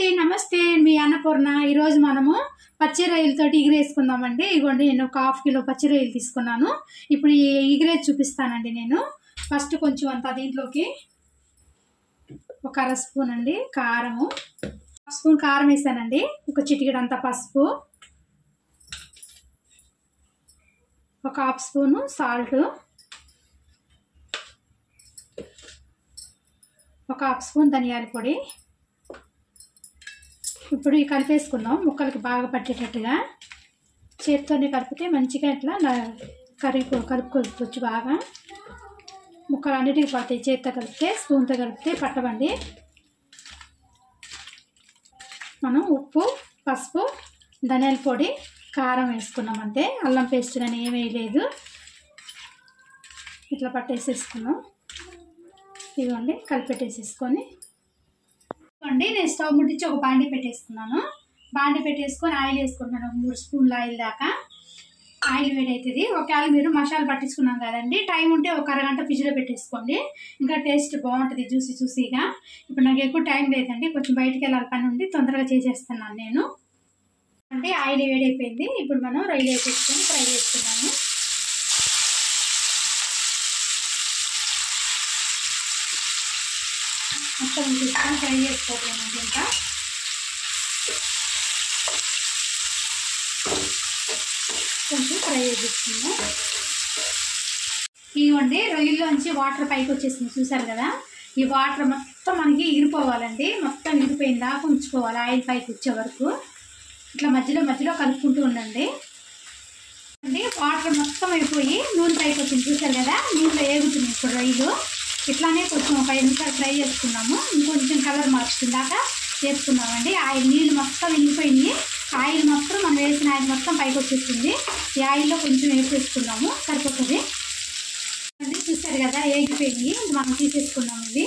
అండి నమస్తే మీ అన్నపూర్ణ ఈ రోజు మనము పచ్చి రొయ్యలతో ఇగురేసుకుందామండి. ఇగోండి నేను ఒక హాఫ్ కిలో పచ్చి రొయ్యలు తీసుకున్నాను. ఇప్పుడు ఈ ఇగురేసి చూపిస్తానండి. నేను ఫస్ట్ కొంచెం అంత దీంట్లోకి ఒక అర స్పూన్ అండి కారము, హాఫ్ స్పూన్ కారం వేసానండి. ఒక చిటికెడంత పసుపు, ఒక హాఫ్ స్పూను సాల్ట్, ఒక హాఫ్ స్పూన్ ధనియాల పొడి. ఇప్పుడు ఈ కలిపేసుకుందాం. ముక్కలకి బాగా పట్టేటట్టుగా చేతితోనే కలిపితే మంచిగా ఇట్లా కలుపుకోవచ్చు. బాగా ముక్కలు అన్నిటికీ పడతాయి. చేతితో కలిపితే, స్పూన్తో కలిపితే పట్టవండి. మనం ఉప్పు, పసుపు, ధనియాల పొడి, కారం వేసుకున్నాం అంతే. అల్లం పేస్ట్ కానీ ఏమీ వేయలేదు. ఇట్లా పట్టేసేసుకున్నాం. ఇదిగోండి కలిపెట్టేసేసుకొని అండి నేను స్టవ్ ముట్టించి ఒక బాండి పెట్టేసుకున్నాను. బాండి పెట్టేసుకొని ఆయిల్ వేసుకుంటున్నాను. 3 స్పూన్ల ఆయిల్ దాకా. ఆయిల్ వేడవుతుంది. ఒకవేళ మీరు మసాలా పట్టించుకున్నాం కదండి, టైం ఉంటే ఒక అరగంట ఫ్రిడ్జ్లో పెట్టేసుకోండి. ఇంకా టేస్ట్ బాగుంటుంది జ్యూసీగా. ఇప్పుడు నాకు ఎక్కువ టైం లేదండి, కొంచెం బయటికి వెళ్ళాలి పని ఉండి తొందరగా చేసేస్తున్నాను నేను. అంటే ఆయిల్ వేడైపోయింది. ఇప్పుడు మనం రొయ్యలు వేసేసుకొని ఫ్రై చేసుకున్నాము. మొత్తం తీసుకొని ఫ్రై చేసుకోవట్లేమండి. ఇంకా కొంచెం ఫ్రై చేసేసుకుందాం. ఇవ్వండి రొయ్యల్లోంచి వాటర్ పైకి వచ్చేసింది చూసారు కదా. ఈ వాటర్ మొత్తం మనకి ఎగిరిపోవాలండి. మొత్తం ఎగిరిపోయిన దాకా ఉంచుకోవాలి ఆయిల్ పైకి వచ్చే వరకు. ఇట్లా మధ్యలో కలుపుకుంటూ ఉండండి. వాటర్ మొత్తం అయిపోయి నూనె పైకి వచ్చింది చూసారు కదా. నూనెలో ఏగుతుంది ఇప్పుడు రొయ్యలు. ఇట్లానే కొంచెం 5 నిమిషాలు ఫ్రై చేసుకున్నాము. ఇంకొంచెం కలర్ మార్చుకుందాక చేసుకున్నామండి. ఆయిల్ నీళ్ళు మొత్తం వెళ్ళిపోయింది. ఆయిల్ మొత్తం మనం వేసిన ఆయిల్ మొత్తం పైకి వచ్చేసింది. ఈ ఆయిల్లో కొంచెం వేసేసుకున్నాము, సరిపోతుంది అండి. చూసారు కదా ఏగిపోయింది. మనం తీసేసుకున్నాము. ఇవి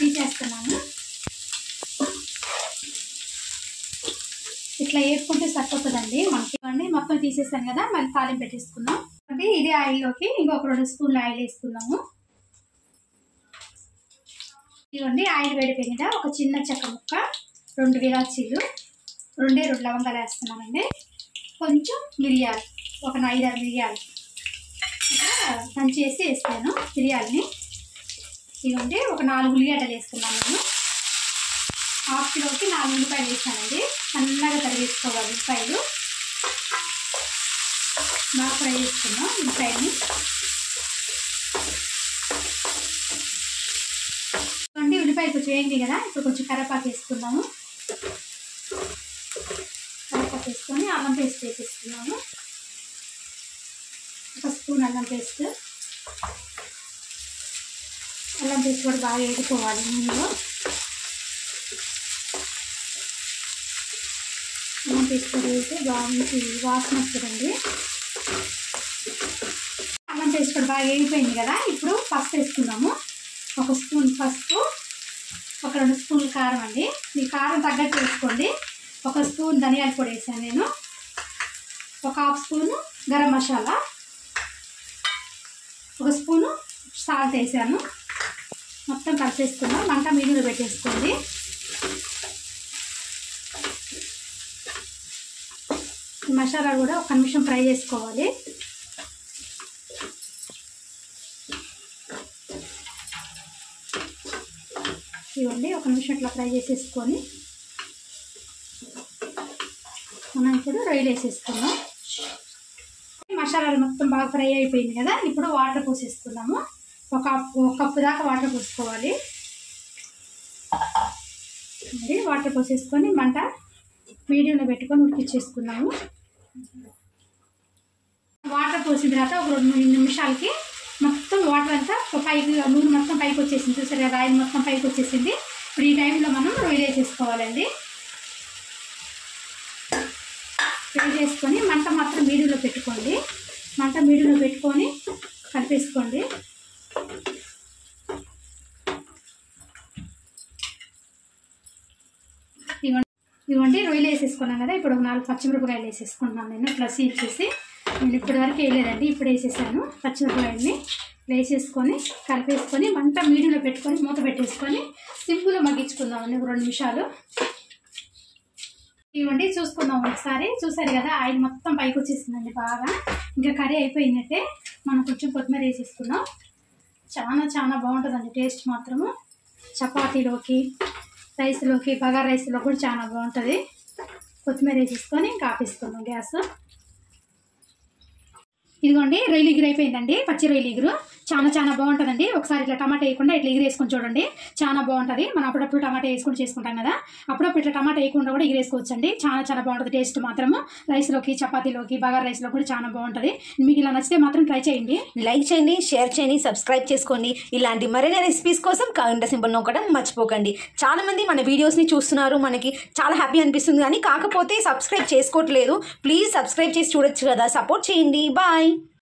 తీసేస్తున్నాము. ఇట్లా వేసుకుంటే సరిపోతుందండి మనకి. మొత్తం తీసేసాను కదా, మళ్ళీ తాలింపు పెట్టేసుకుందాం. అంటే ఇదే ఆయిల్లోకి ఇంకొక 2 స్పూన్ల ఆయిల్ వేసుకుందాము. ఇవ్వండి ఆయిల్ వేడిపోయింది కదా. ఒక చిన్న చెక్క ముక్క, 2 ఇలాచీలు, 2 లవంగాలు వేస్తున్నామండి. కొంచెం మిరియాలు, ఒక 5-6 మిరియాలు ఇట్లా దంచేసి వేస్తాను మిరియాలని. ఇవ్వండి ఒక 4 ఉల్లిగడ్డలు వేసుకున్నాను నేను. హాఫ్ కిలోకి 4 ఉల్లిపాయలు వేసానండి. సన్నగా తరిగేసుకోవాలి ఉల్లిపాయలు. బాగా ఫ్రై చేసుకున్నాం ఉల్లిపాయని. ఉల్లిపాయ కొంచెం వేయండి కదా. ఇప్పుడు కొంచెం కరివేపాకు వేసుకున్నాము. కరివేపాకు వేసుకొని అల్లం పేస్ట్ వేసేసుకున్నాము. 1 స్పూన్ అల్లం పేస్ట్. అల్లం పేస్ట్ కూడా బాగా వేసుకోవాలి నూనెలో. అల్లం పేస్ట్ కూడా వేస్తే బాగా వాసన వస్తుందండి. అల్లం పేస్ట్ కూడా బాగా వేగిపోయింది కదా. ఇప్పుడు పసుపు వేసుకున్నాము. 1 స్పూన్ పసుపు, ఒక 2 స్పూన్లు కారం అండి. మీ కారం తగ్గట్టు వేసుకోండి. 1 స్పూన్ ధనియాల పొడి వేసాను నేను. ఒక half spoon garam masala, 1 spoon salt వేసాను. మొత్తం కలిపేసుకున్నాం. మంట మీడియంలో పెట్టేసుకోండి. ఈ మసాలా కూడా 1 నిమిషం ఫ్రై చేసుకోవాలి. ఇవ్వండి 1 నిమిషం ఇట్లా ఫ్రై చేసేసుకొని మనం ఇప్పుడు రొయ్యలు వేసేసుకున్నాం. మసాలాలు మొత్తం బాగా ఫ్రై అయిపోయింది కదా. ఇప్పుడు వాటర్ పోసేసుకున్నాము. ఒక కప్పు దాకా వాటర్ పోసుకోవాలి. వాటర్ పోసేసుకొని మంట మీడియంలో పెట్టుకొని ఉడికిచ్చేసుకున్నాము. వాటర్ పోసిన తర్వాత ఒక 2-3 నిమిషాలకి మొత్తం వాటర్ అంతా పైకి, నూనె మొత్తం పైకి వచ్చేసింది చూసారు కదా. ఆయిల్ మొత్తం పైకి వచ్చేసింది. ఇప్పుడు ఈ టైంలో మనం రొయ్యలు వేసేసుకోవాలండి. ఫ్రై చేసుకొని మంట మాత్రం మీడియంలో పెట్టుకోండి. మంట మీడియంలో పెట్టుకొని కలిపేసుకోండి. ఇవ్వండి రొయ్యలు వేసేసుకున్నాం కదా. ఇప్పుడు 4 పచ్చిమిరపకాయలు వేసేసుకుంటున్నాను నేను. ఇట్లా సీల్ చేసి. నేను ఇప్పటి వరకు వేయలేదండి, ఇప్పుడు వేసేసాను పచ్చిమిరపకాయలని. వేసేసుకొని కలిపేసుకొని మంట మీడియంలో పెట్టుకొని మూత పెట్టేసుకొని సింపుల్గా మగ్గించుకుందామండి 2 నిమిషాలు. ఇవ్వండి చూసుకుందాం ఒకసారి. చూసారు కదా ఆయిల్ మొత్తం పైకి వచ్చేసిందండి బాగా. ఇంకా కర్రీ అయిపోయిందంటే మనం కొంచెం కొత్తిమీర వేసేసుకుందాం. చాలా చాలా బాగుంటుందండి టేస్ట్ మాత్రము. చపాతీలోకి, రైస్లోకి, బగారా రైస్లో కూడా చాలా బాగుంటుంది. కొత్తిమీర వేసేసుకొని ఇంకా ఆపేసుకుందాం గ్యాస్. ఇదిగోండి రొయ్యలు ఎగురు అయిపోయిందండి. పచ్చి రొయ్యలు ఎగురు చాలా చాలా బాగుంటుందండి. ఒకసారి ఇట్లా టమాటా వేయకుండా ఇట్లా ఎగిరేసుకొని చూడండి, చాలా బాగుంటుంది. మనం అప్పుడప్పుడు టమాటా వేసుకొని చేసుకుంటాం కదా, అప్పుడప్పుడు ఇట్లా టమాటా వేయకుండా కూడా ఎగిరేసుకోవచ్చండి. చాలా చాలా బాగుంటుంది టేస్ట్ మాత్రము. రైస్లోకి, చపాతీలోకి, బగారా రైస్లో కూడా చాలా బాగుంటుంది. మీకు ఇలా నచ్చితే మాత్రం ట్రై చేయండి. లైక్ చేయండి, షేర్ చేయండి, సబ్స్క్రైబ్ చేసుకోండి. ఇలాంటి మరిన్ని రెసిపీస్ కోసం గంట సింబల్ నొక్కడం మర్చిపోకండి. చాలా మంది మన వీడియోస్ని చూస్తున్నారు, మనకి చాలా హ్యాపీ అనిపిస్తుంది. కానీ కాకపోతే సబ్స్క్రైబ్ చేసుకోవట్లేదు. ప్లీజ్ సబ్స్క్రైబ్ చేసి చూడొచ్చు కదా, సపోర్ట్ చేయండి. బాయ్.